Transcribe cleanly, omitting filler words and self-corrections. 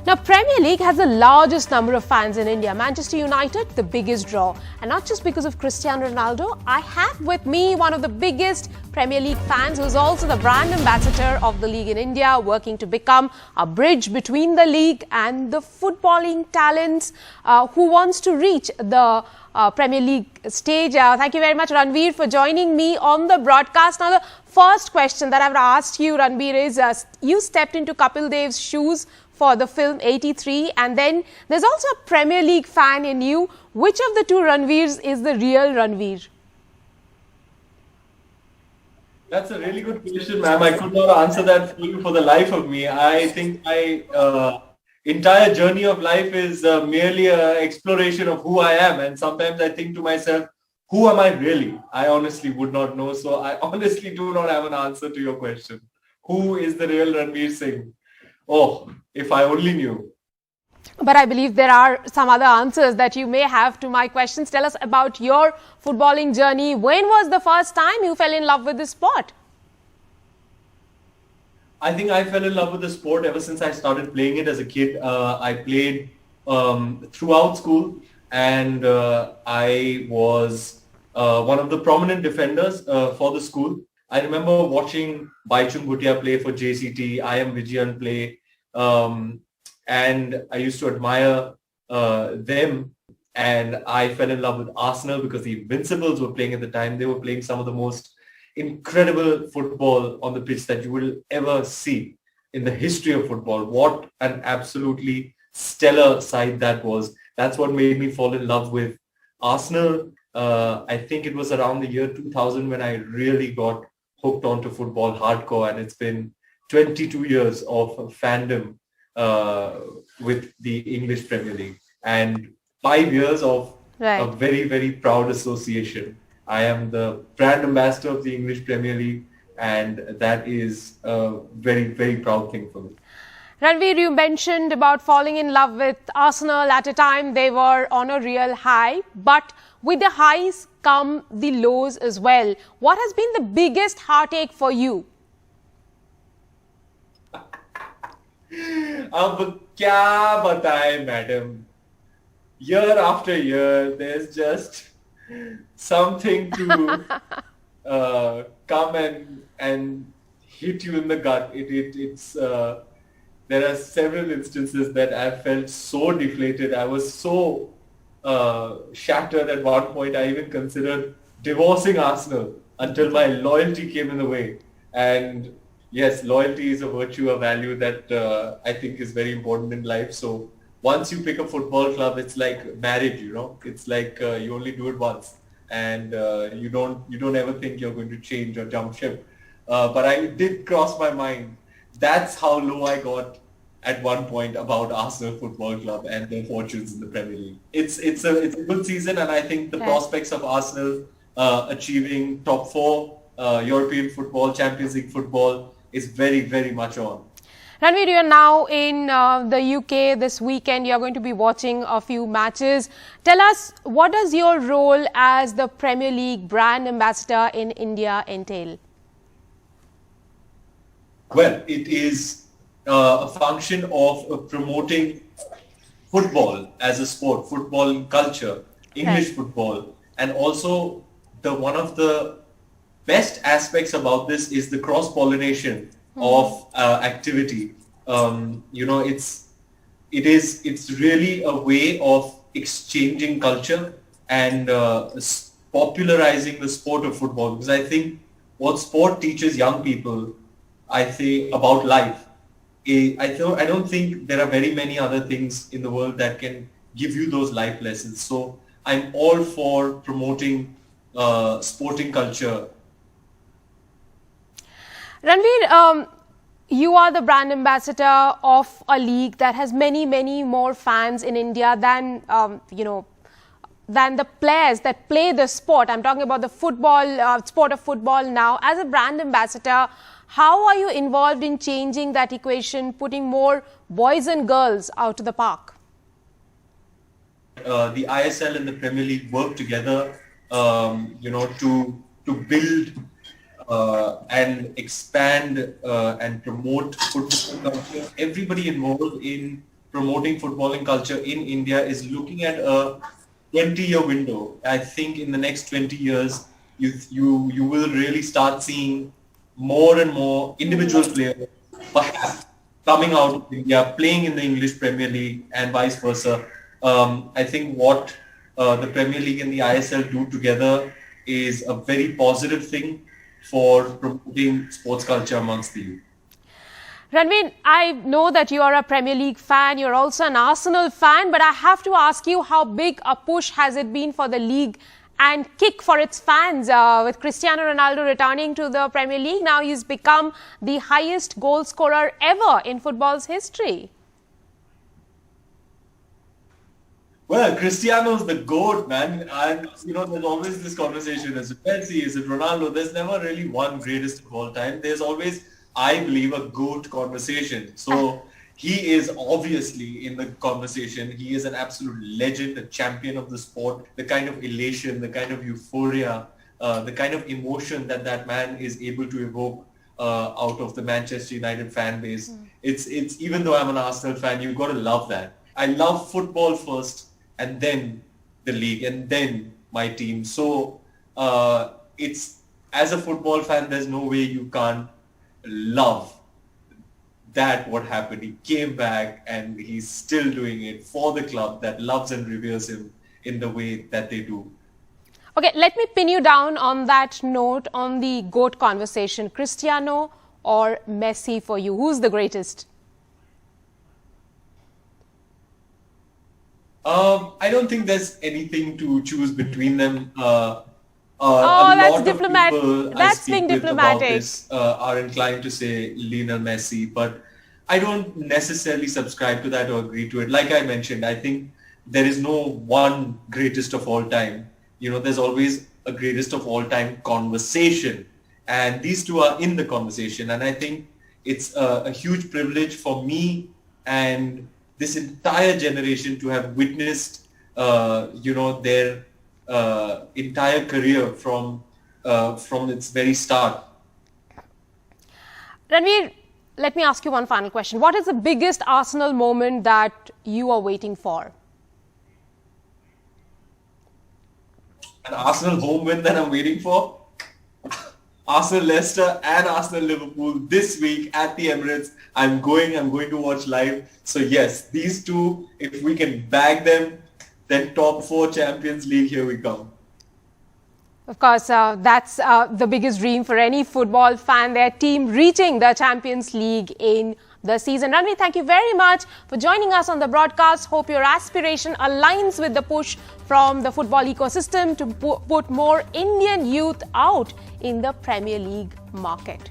Now, Premier League has the largest number of fans in India. Manchester United, the biggest draw. And not just because of Cristiano Ronaldo, I have with me one of the biggest Premier League fans who is also the brand ambassador of the league in India, working to become a bridge between the league and the footballing talents who wants to reach the Premier League stage. Thank you very much, Ranveer, for joining me on the broadcast. Now, the first question that I've asked you, Ranveer, is you stepped into Kapil Dev's shoes for the film 83, and then there's also a Premier League fan in you. Which of the two Ranveers is the real Ranveer? That's a really good question, ma'am. I could not answer that for you for the life of me. I think my entire journey of life is merely an exploration of who I am. And sometimes I think to myself, who am I really? I honestly would not know. So I honestly do not have an answer to your question. Who is the real Ranveer Singh? Oh, if I only knew. But I believe there are some other answers that you may have to my questions. Tell us about your footballing journey. When was the first time you fell in love with this sport? I think I fell in love with the sport ever since I started playing it as a kid. I played throughout school, and I was one of the prominent defenders for the school. I remember watching Baichung Bhutia play for JCT, I am Vijayan play, and I used to admire them, and I fell in love with Arsenal because the Invincibles were playing at the time. They were playing some of the most incredible football on the pitch that you will ever see in the history of football. What an absolutely stellar side that was. That's what made me fall in love with Arsenal. I think it was around the year 2000 when I really got hooked onto football hardcore, and it's been 22 years of fandom with the English Premier League and 5 years of a very, very proud association. I am the brand ambassador of the English Premier League, and that is a very, very proud thing for me. Ranveer, you mentioned about falling in love with Arsenal. At a time they were on a real high, but with the highs come the lows as well. What has been the biggest heartache for you? अब क्या बताएं, madam? Year after year, there's just something to come and hit you in the gut. There are several instances that I felt so deflated. I was so shattered at one point. I even considered divorcing Arsenal until my loyalty came in the way. And yes, loyalty is a virtue, a value that I think is very important in life. So once you pick a football club, it's like marriage, you know. It's like you only do it once, and you don't ever think you're going to change or jump ship. But I did cross my mind. That's how low I got at one point about Arsenal Football Club and their fortunes in the Premier League. It's a good season, and I think the prospects of Arsenal achieving top 4 European football, Champions League football is very, very much on. Ranveer, you are now in the UK this weekend. You are going to be watching a few matches. Tell us, what does your role as the Premier League brand ambassador in India entail? Well, it is a function of promoting football as a sport, football culture, English football, and also one of the best aspects about this is the cross-pollination of activity. You know, it's really a way of exchanging culture and popularizing the sport of football, because I think what sport teaches young people, I say, about life, I don't think there are very many other things in the world that can give you those life lessons. So I'm all for promoting sporting culture. Ranveer, you are the brand ambassador of a league that has many, many more fans in India than, than the players that play the sport. I'm talking about the football, sport of football now. As a brand ambassador, how are you involved in changing that equation, putting more boys and girls out to the park? The ISL and the Premier League work together, to build and expand and promote football culture. Everybody involved in promoting footballing culture in India is looking at a 20-year window. I think in the next 20 years, you will really start seeing more and more individual players perhaps coming out of India, playing in the English Premier League and vice versa. I think what the Premier League and the ISL do together is a very positive thing for promoting sports culture amongst the youth. Ranveer, I know that you are a Premier League fan, you're also an Arsenal fan, but I have to ask you, how big a push has it been for the league and kick for its fans with Cristiano Ronaldo returning to the Premier League? Now he's become the highest goal scorer ever in football's history. Well, Cristiano's the GOAT, man. And, there's always this conversation, is it Messi, is it Ronaldo? There's never really one greatest of all time. There's always, I believe, a GOAT conversation. So he is obviously in the conversation. He is an absolute legend, a champion of the sport. The kind of elation, the kind of euphoria, the kind of emotion that man is able to evoke out of the Manchester United fan base. It's even though I'm an Arsenal fan, you've got to love that. I love football first, and then the league, and then my team. So it's, as a football fan, there's no way you can't love that what happened. He came back and he's still doing it for the club that loves and reveres him in the way that they do. Okay, let me pin you down on that note on the GOAT conversation. Cristiano or Messi for you? Who's the greatest? I don't think there's anything to choose between them. That's diplomatic. That's being diplomatic. This, are inclined to say Lionel Messi, but I don't necessarily subscribe to that or agree to it. Like I mentioned, I think there is no one greatest of all time. There's always a greatest of all time conversation, and these two are in the conversation. And I think it's a huge privilege for me and this entire generation to have witnessed, their entire career from its very start. Ranveer, let me ask you one final question. What is the biggest Arsenal moment that you are waiting for? An Arsenal home win that I'm waiting for? Arsenal Leicester and Arsenal Liverpool this week at the Emirates. I'm going to watch live. So yes, these two, if we can bag them, then top 4 Champions League, here we come. Of course, that's the biggest dream for any football fan, their team reaching the Champions League in the season. Ranveer, thank you very much for joining us on the broadcast. Hope your aspiration aligns with the push from the football ecosystem to put more Indian youth out in the Premier League market.